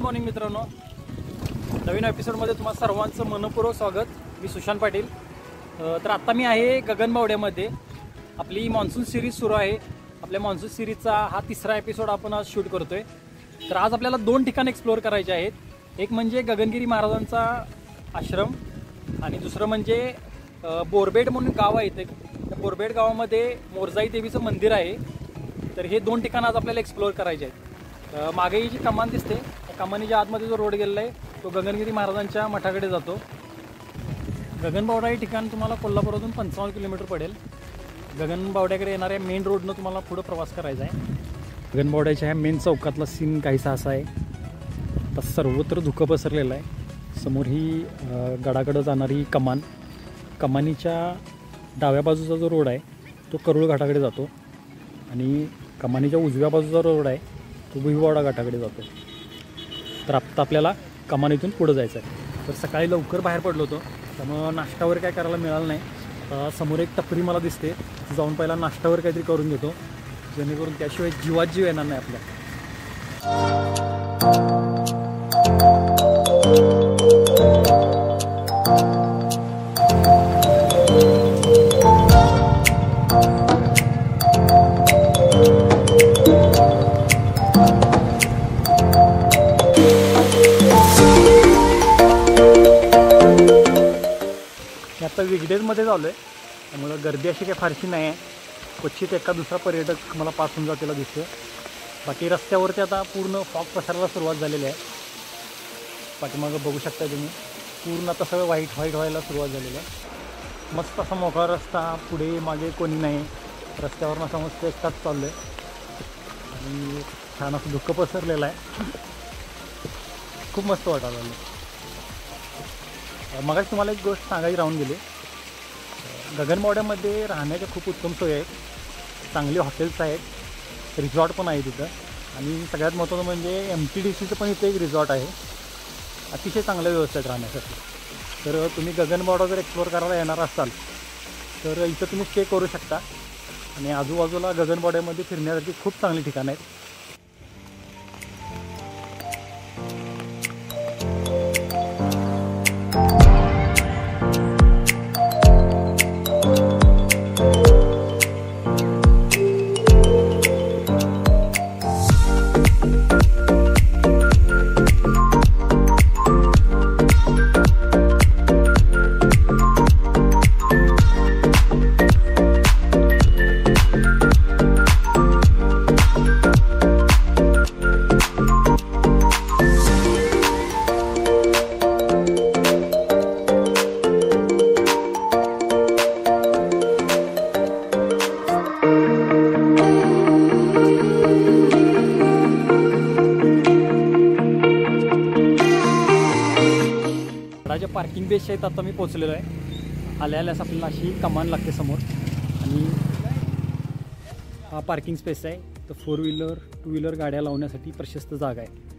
Morning मित्रांनो, नवीन एपिसोडमध्ये तुम्हा सर्वांचं मनपूर्वक स्वागत. मी सुशांत पाटील. तर आत्ता मी आहे गगनबावड्यामध्ये. आपली मान्सून सिरीज सुरू आहे. आपल्या मान्सून सिरीजचा हा तिसरा एपिसोड आपण आज शूट करतोय. तर आज आपल्याला दोन ठिकाण एक्सप्लोअर करायचे आहेत. एक म्हणजे गगनगिरी महाराजांचा आश्रम आणि दुसरं म्हणजे बोरबेट म्हणून गाव आहे. इथे त्या बोरबेट गावामध्ये मोरजाई देवीचं मंदिर आहे. तर हे दोन ठिकाण आज आपल्याला एक्सप्लोअर करायचे आहेत. मागे जी कमान दिसते त्या कमानीच्या आतमध्ये जो रोड गेलेला आहे तो गगनगिरी महाराजांच्या मठाकडे जातो. गगनबावडा हे ठिकाण तुम्हाला कोल्हापुरातून 55 किलोमीटर पडेल. गगनबावड्याकडे येणाऱ्या मेन रोडनं तुम्हाला पुढं प्रवास करायचा आहे. गगनबावड्याच्या ह्या मेन चौकातला सीन काहीसा असा आहे. आता सर्वत्र धुकं पसरलेलं आहे. समोर ही गडाकडं जाणारी कमानीच्या डाव्या बाजूचा जो रोड आहे तो करुळ घाटाकडे जातो आणि कमानीच्या उजव्या बाजूचा रोड आहे तो भुईवाडा घाटाकडे जातो. तर आत्ता आपल्याला कमानीतून पुढं जायचं आहे. तर सकाळी लवकर बाहेर पडलो होतो त्यामुळं नाश्ता वगैरे काय करायला मिळालं नाही. आता समोर एक टपरी मला दिसते, जाऊन पहिला नाश्ता वगैरे काहीतरी करून घेतो, जेणेकरून त्याशिवाय जीवात जीव येणार नाही आपल्या. आता विगडेजमध्ये चालू आहे त्यामुळं गर्दी अशी काही फारशी नाही आहे. क्वचित एका दुसरा पर्यटक मला पास होऊन जातेला दिसतो. बाकी रस्त्यावरती आता पूर्ण फॉग पसरायला सुरुवात झालेली आहे. पाठीमागं बघू शकता तुम्ही, पूर्ण आता सगळं व्हाईट व्हायला सुरुवात झालेली आहे. मस्त असा मोकळा रस्ता, पुढे मागे कोणी नाही. रस्त्यावरून असा मस्त एकटाच चाललो आहे आणि छान असं धुकं पसरलेलं आहे. खूप मस्त वाटायला लागलं. मगाच तुम्हाला एक गोष्ट सांगायची राहून गेली. गगनबावड्यामध्ये राहण्याच्या खूप उत्तम सोयी आहेत. चांगली हॉटेल्स आहेत, रिसॉर्ट पण आहे तिथं आणि सगळ्यात महत्त्वाचं म्हणजे MTDCचं पण इथे एक रिसॉर्ट आहे. अतिशय चांगल्या व्यवस्था आहेत राहण्यासाठी. तर तुम्ही गगनबावडा जर एक्सप्लोअर करायला येणार असाल तर इथं तुम्ही स्टे करू शकता आणि आजूबाजूला गगनबावड्यामध्ये फिरण्यासाठी खूप चांगली ठिकाणं आहेत. पार्किंग बेसच्या आहेत आता मी पोचलेलो आहे. आल्यास आपल्याला अशी कमान लागते समोर आणि हा पार्किंग स्पेस आहे. तर 4 व्हीलर 2 व्हीलर गाड्या लावण्यासाठी प्रशस्त जागा आहे.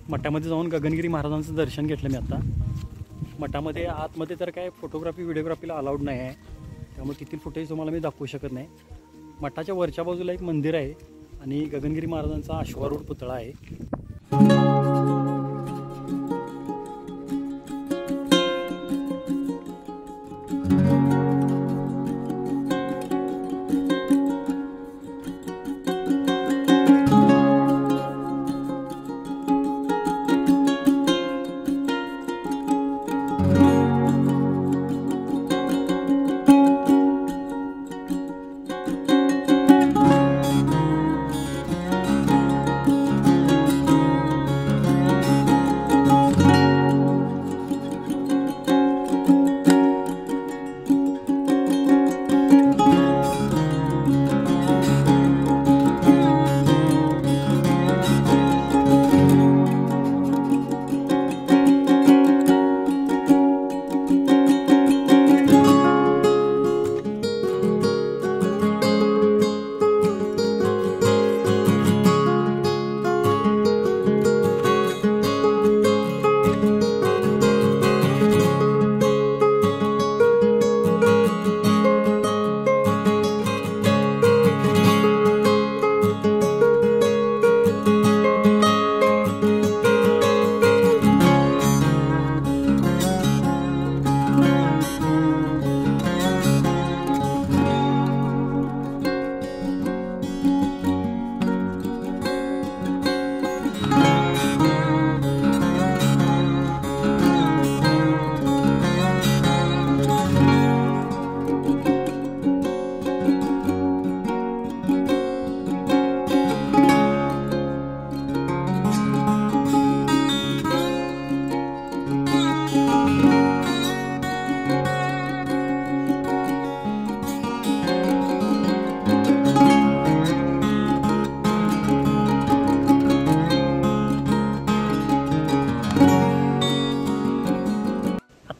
मठामध्ये जाऊन गगनगिरी महाराजांचं दर्शन घेतलं मी आता. मठामध्ये आतमध्ये तर काय व्हिडिओग्राफीला अलाउड नाही आहे, त्यामुळे तिथील फुटेज तुम्हाला मी दाखवू शकत नाही. मठाच्या वरच्या बाजूला एक मंदिर आहे आणि गगनगिरी महाराजांचा अश्वारूढ पुतळा आहे.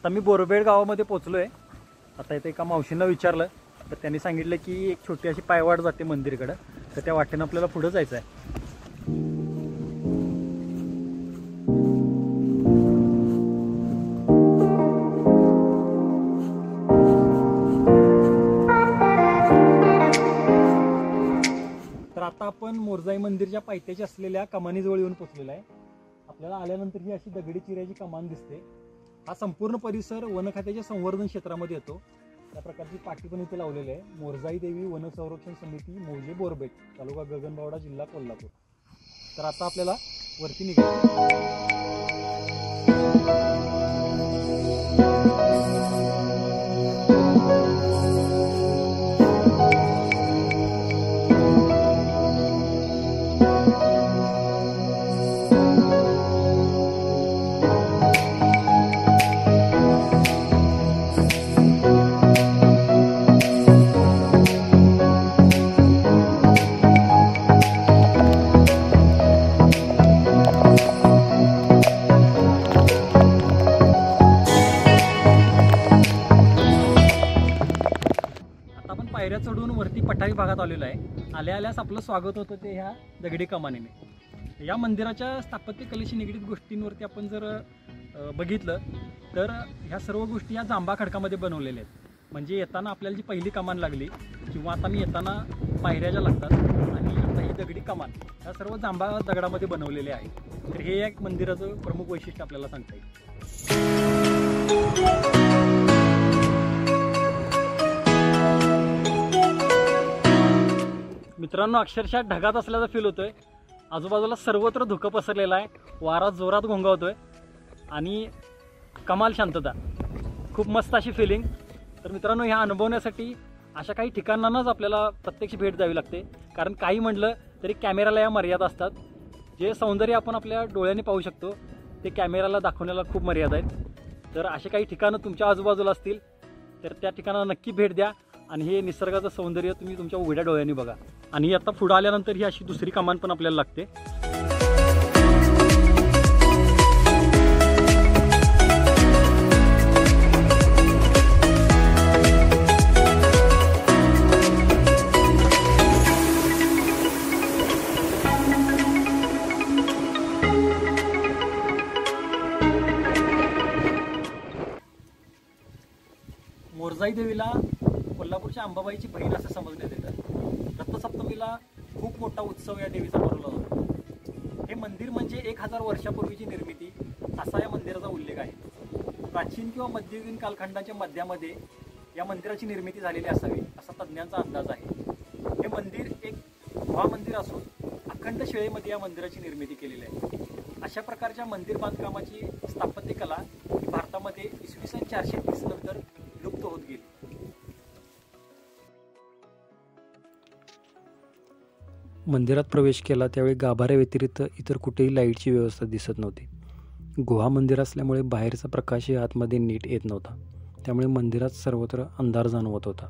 आता मी बोरबेड गावामध्ये पोचलो आहे. आता इथे एका मावशींना विचारलं तर त्यांनी सांगितलं की एक छोटी अशी पायवाट जाते मंदिरकडं, तर त्या वाटेनं आपल्याला पुढं जायचं आहे. तर आता आपण मोरजाई मंदिरच्या पायथ्याशी असलेल्या कमानीजवळ येऊन पोचलेला आहे. आपल्याला आल्यानंतर ही अशी दगडी चिऱ्याची कमान दिसते. हा संपूर्ण परिसर वन खात्याच्या संवर्धन क्षेत्रामध्ये येतो. त्या प्रकारची पाटी पण इथे लावलेली आहे. मोरजाई देवी वन संरक्षण समिती मौजे बोरबेट, तालुका गगनबावडा, जिल्हा कोल्हापूर. तर आता आपल्याला वरती निघायचं. पायऱ्या चढून वरती पठारी भागात आलेलो आहे. आल्यास आपलं स्वागत होतं ते ह्या दगडी कमानीने. या मंदिराच्या स्थापत्यकलेशी निगडीत गोष्टींवरती आपण जर बघितलं तर ह्या सर्व गोष्टी ह्या जांभा खडकामध्ये बनवलेल्या आहेत. म्हणजे येताना आपल्याला जी पहिली कमान लागली किंवा आता मी येताना पायऱ्या ज्या लागतात आणि आता ही दगडी कमान, ह्या सर्व जांभा दगडामध्ये बनवलेले आहे. तर हे एक मंदिराचं प्रमुख वैशिष्ट्य आपल्याला सांगता येईल. मित्रांनो, अक्षरशः ढगात असल्याचा फील होतोय. आजूबाजूला सर्वत्र धुकं पसरलेलं आहे. वारा जोरात घोंगावतोय आणि कमाल शांतता. खूप मस्त अशी फिलिंग. तर मित्रांनो, ह्या अनुभवण्यासाठी अशा काही ठिकाणांनाच आपल्याला प्रत्यक्ष भेट द्यावी लागते. कारण काही म्हटलं तरी कॅमेऱ्याला या मर्यादा असतात. जे सौंदर्य आपण आपल्या डोळ्यांनी पाहू शकतो ते कॅमेऱ्याला दाखवण्याला खूप मर्यादा आहेत. तर असे काही ठिकाणं तुमच्या आजूबाजूला असतील तर त्या ठिकाणाला नक्की भेट द्या आणि हे निसर्गाचं सौंदर्य तुम्ही तुमच्या उघड्या डोळ्यांनी बघा. आणि आता पुढे आल्यानंतर ही अशी दुसरी कमान पण आपल्याला लागते. मोरजाई देवीला कोल्हापूरच्या अंबाबाईची बहीण असं समजण्यात येतं. रथसप्तमीला खूप मोठा उत्सव या देवीचा भरवला जातो. हे मंदिर म्हणजे 1000 वर्षापूर्वीची निर्मिती असा या मंदिराचा उल्लेख आहे. प्राचीन किंवा मध्ययुगीन कालखंडाच्या मध्यामध्ये या मंदिराची निर्मिती झालेली असावी असा तज्ज्ञांचा अंदाज आहे. हे मंदिर एक गुहा मंदिर असून अखंड शिळेमध्ये या मंदिराची निर्मिती केलेली आहे. अशा प्रकारच्या मंदिर बांधकामाची स्थापत्यकला ही भारतामध्ये इसवी सन 430 नंतर लुप्त होत गेली. मंदिरात प्रवेश केला त्यावेळी गाभाऱ्या व्यतिरिक्त इतर कुठेही लाईटची व्यवस्था दिसत नव्हती. गुहा मंदिर असल्यामुळे बाहेरचा प्रकाशही आतमध्ये नीट येत नव्हता. त्यामुळे मंदिरात सर्वत्र अंधार जाणवत होता.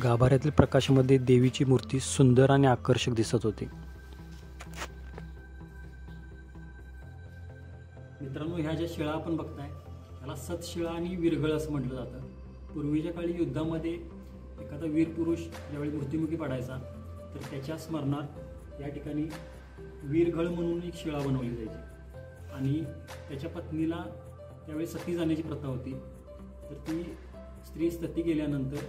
गाभाऱ्यातील प्रकाशामध्ये देवीची मूर्ती सुंदर आणि आकर्षक दिसत होती. मित्रांनो, ह्या ज्या शिळा आपण बघताय त्याला सतशिळा आणि वीरगळ असं म्हटलं जातं. पूर्वीच्या काळी युद्धामध्ये एखादा वीर पुरुष ज्यावेळी मृत्युमुखी पडायचा तर त्याच्या स्मरणार्थ या ठिकाणी वीरगळ म्हणून एक शिळा बनवली जायची आणि त्याच्या पत्नीला त्यावेळी सती जाण्याची प्रथा होती. तर ती स्त्री सती गेल्यानंतर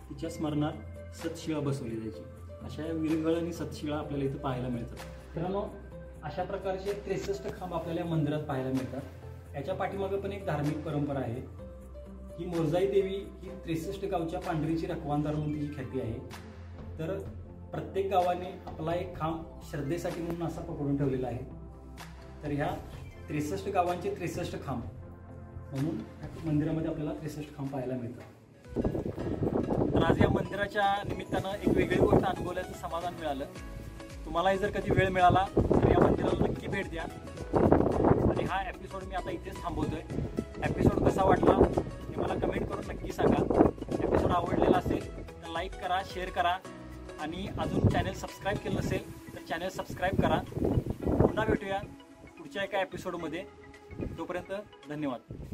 तिच्या स्मरणार्थ सतशिळा बसवली जायची. अशा वीरगळ आणि सतशिळा आपल्याला इथं पाहायला मिळतात. मित्रांनो, अशा प्रकारचे 63 खांब आपल्याला या मंदिरात पाहायला मिळतात. याच्या पाठीमागे पण एक धार्मिक परंपरा आहे. ही मोरजाई देवी ही 63 गावच्या पांढरीची रखवानदार म्हणून तिची ख्याती आहे. तर प्रत्येक गावाने आपला एक खांब श्रद्धेसाठी म्हणून असा पकडून ठेवलेला आहे. तर ह्या 63 गावांचे 63 खांब म्हणून मंदिरामध्ये आपल्याला 63 खांब पाहायला मिळतात. तर आज या मंदिराच्या निमित्तानं एक वेगळी गोष्ट अनुभवल्याचं समाधान मिळालं. तुम्हालाही जर कधी वेळ मिळाला तर या मंदिराला नक्की भेट द्या. आणि हा एपिसोड मी आता इथेच थांबवतोय. एपिसोड कसा वाटला हे मला कमेंट करून नक्की सांगा. एपिसोड आवडलेला असेल तर लाईक करा, शेअर करा आणि अजून चॅनल सबस्क्राईब केलं नसेल तर चॅनल सबस्क्राईब करा. पुन्हा भेटूया पुढच्या पुढच्या एका एपिसोडमध्ये. तोपर्यंत धन्यवाद.